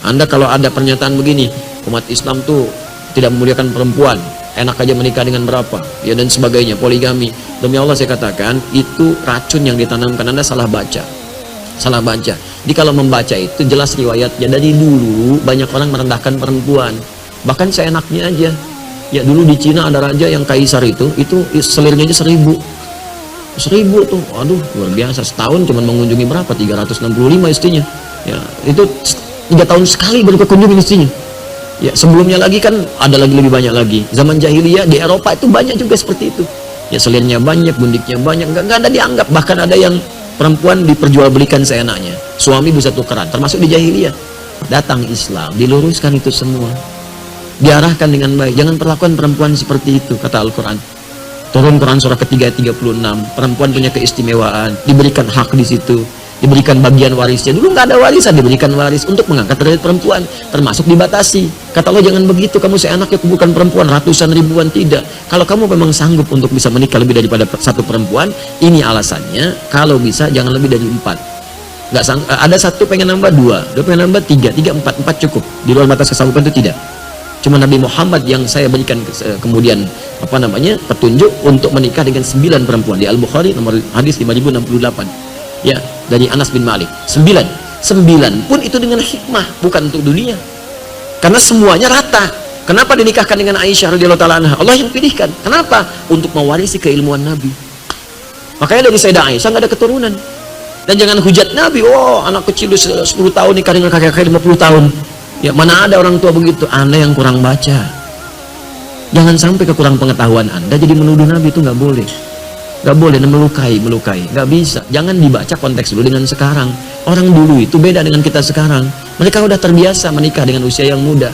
Anda kalau ada pernyataan begini, umat Islam tuh tidak memuliakan perempuan, enak aja menikah dengan berapa, ya dan sebagainya, poligami. Demi Allah saya katakan, itu racun yang ditanamkan. Anda salah baca. Salah baca. Jadi kalau membaca itu jelas riwayatnya. Dari dulu banyak orang merendahkan perempuan. Bahkan seenaknya aja. Ya dulu di Cina ada raja yang kaisar itu selirnya aja 1000 tuh. Aduh, luar biasa. Setahun cuma mengunjungi berapa? 365 istrinya. Ya, itu 3 tahun sekali baru kekunjungi istrinya. Ya, sebelumnya lagi kan ada lagi lebih banyak lagi. Zaman jahiliyah di Eropa itu banyak juga seperti itu. Ya, selirnya banyak, bundiknya banyak, nggak ada dianggap. Bahkan ada yang perempuan diperjualbelikan seenaknya. Suami bisa tukeran, termasuk di jahiliyah. Datang Islam, diluruskan itu semua. Diarahkan dengan baik. Jangan perlakukan perempuan seperti itu, kata Al-Quran. Turun Quran surah ketiga 36. Perempuan punya keistimewaan, diberikan hak di situ. Diberikan bagian warisnya. Dulu nggak ada warisan, diberikan waris untuk mengangkat derajat perempuan, termasuk dibatasi. Kata Allah, jangan begitu, kamu seenaknya bukan perempuan, ratusan ribuan, tidak. Kalau kamu memang sanggup untuk bisa menikah lebih daripada satu perempuan, ini alasannya. Kalau bisa jangan lebih dari 4. Nggak ada satu pengen nambah 2, pengen nambah 3, 4 cukup. Di luar batas kesanggupan itu tidak. Cuma Nabi Muhammad yang saya berikan kemudian petunjuk untuk menikah dengan 9 perempuan. Di Al-Bukhari nomor hadis 5068. Ya, dari Anas bin Malik. 9 pun itu dengan hikmah, bukan untuk dunia. Karena semuanya rata. Kenapa dinikahkan dengan Aisyah radhiyallahu taala anha? Allah yang pilihkan. Kenapa? Untuk mewarisi keilmuan Nabi. Makanya dari Sayyidah Aisyah nggak ada keturunan. Dan jangan hujat Nabi, oh anak kecil 10 tahun nikah dengan kakek-kakek 50 tahun. Ya, mana ada orang tua begitu? Anda yang kurang baca. Jangan sampai kekurang pengetahuan Anda jadi menuduh Nabi, itu nggak boleh. Gak boleh melukai, gak bisa. Jangan dibaca konteks dulu dengan sekarang. Orang dulu itu beda dengan kita sekarang. Mereka udah terbiasa menikah dengan usia yang muda.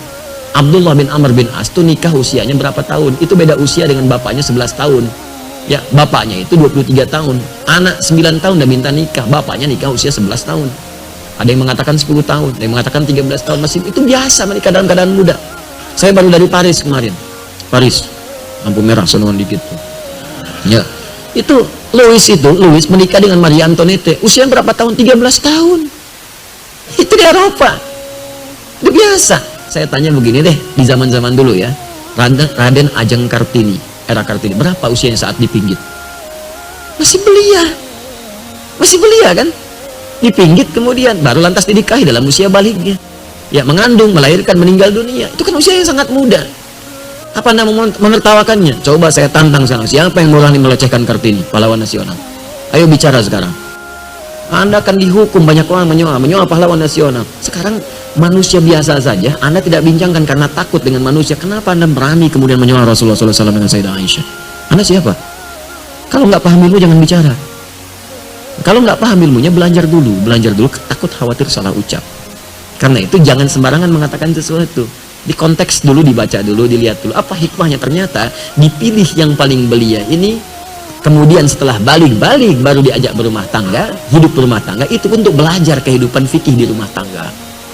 Abdullah bin Amr bin As itu nikah usianya berapa tahun? Itu beda usia dengan bapaknya 11 tahun. Ya, bapaknya itu 23 tahun. Anak 9 tahun udah minta nikah, bapaknya nikah usia 11 tahun. Ada yang mengatakan 10 tahun, ada yang mengatakan 13 tahun. Masih itu biasa menikah dalam keadaan muda. Saya baru dari Paris kemarin. Paris, lampu merah sonoan dikit tuh. Ya. Itu Louis menikah dengan Maria Antoinette usia berapa tahun? 13 tahun. Itu di Eropa. Itu biasa. Saya tanya begini deh, di zaman-zaman dulu ya, Raden Ajeng Kartini, era Kartini, berapa usianya saat dipinggit? Masih belia kan? Dipinggit kemudian baru lantas dinikahi dalam usia baliknya. Ya, mengandung, melahirkan, meninggal dunia. Itu kan usia yang sangat muda. Apa Anda menertawakannya? Coba saya tantang sekarang. Siapa yang berani melecehkan Kartini, pahlawan nasional? Ayo bicara sekarang. Anda akan dihukum, banyak orang menyoal pahlawan nasional. Sekarang manusia biasa saja, Anda tidak bincangkan karena takut dengan manusia. Kenapa Anda berani kemudian menyoal Rasulullah SAW dengan Sayyidah Aisyah? Anda siapa? Kalau nggak paham ilmu jangan bicara. Kalau nggak paham ilmunya belajar dulu, takut khawatir salah ucap. Karena itu jangan sembarangan mengatakan sesuatu. Di konteks dulu, dibaca dulu, dilihat dulu apa hikmahnya. Ternyata dipilih yang paling belia ini, kemudian setelah balik baru diajak berumah tangga, hidup berumah tangga itu untuk belajar kehidupan fikih di rumah tangga.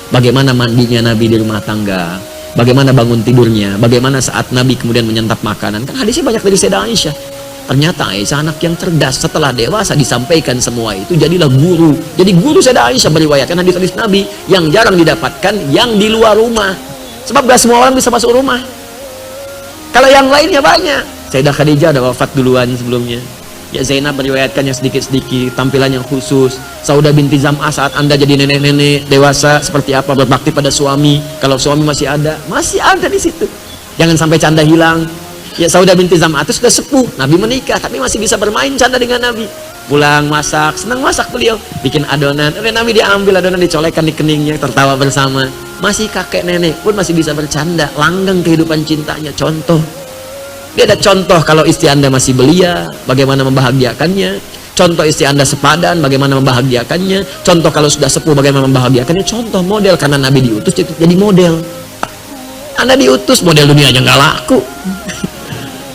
Bagaimana mandinya Nabi di rumah tangga, bagaimana bangun tidurnya, bagaimana saat Nabi kemudian menyantap makanan. Kan hadisnya banyak dari Sayyidah Aisyah. Ternyata Aisyah anak yang cerdas. Setelah dewasa disampaikan semua itu, jadilah guru. Jadi guru Sayyidah Aisyah meriwayatkan hadis-hadis Nabi yang jarang didapatkan yang di luar rumah. Sebab gak semua orang bisa masuk rumah. Kalau yang lainnya banyak. Sayyidah Khadijah ada wafat duluan sebelumnya. Ya, Zainab meriwayatkannya sedikit-sedikit, tampilan yang khusus. Saudah binti Zam'ah saat Anda jadi nenek-nenek dewasa seperti apa berbakti pada suami. Kalau suami masih ada di situ. Jangan sampai canda hilang. Ya, Saudah binti Zam'ah itu sudah sepuh, Nabi menikah tapi masih bisa bermain canda dengan Nabi. Pulang masak, senang masak beliau, bikin adonan. Oleh Nabi diambil adonan, dicolekkan di keningnya, tertawa bersama. Masih kakek nenek pun masih bisa bercanda, langgeng kehidupan cintanya. Contoh, dia ada contoh kalau istri Anda masih belia, bagaimana membahagiakannya. Contoh istri Anda sepadan, bagaimana membahagiakannya. Contoh kalau sudah sepuh, bagaimana membahagiakannya. Contoh model, karena Nabi diutus jadi model. Anda diutus, model dunia aja nggak laku.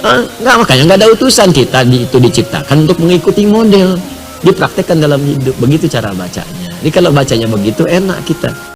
Nggak, makanya nggak ada utusan. Kita itu diciptakan untuk mengikuti model, dipraktekkan dalam hidup. Begitu cara bacanya. Jadi kalau bacanya begitu enak kita.